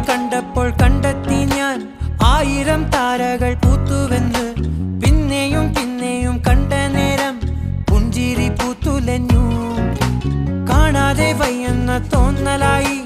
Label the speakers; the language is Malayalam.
Speaker 1: കണ്ടപ്പോൾ കണ്ടെത്തി ഞാൻ 1000 താരകൾ പൂത്തുവെന്ന്. പിന്നെയും പിന്നെയും കണ്ട നേരം പുഞ്ചിരി പൂത്തുലഞ്ഞു. കാണാതെ വയ്യെന്ന തോന്നലായി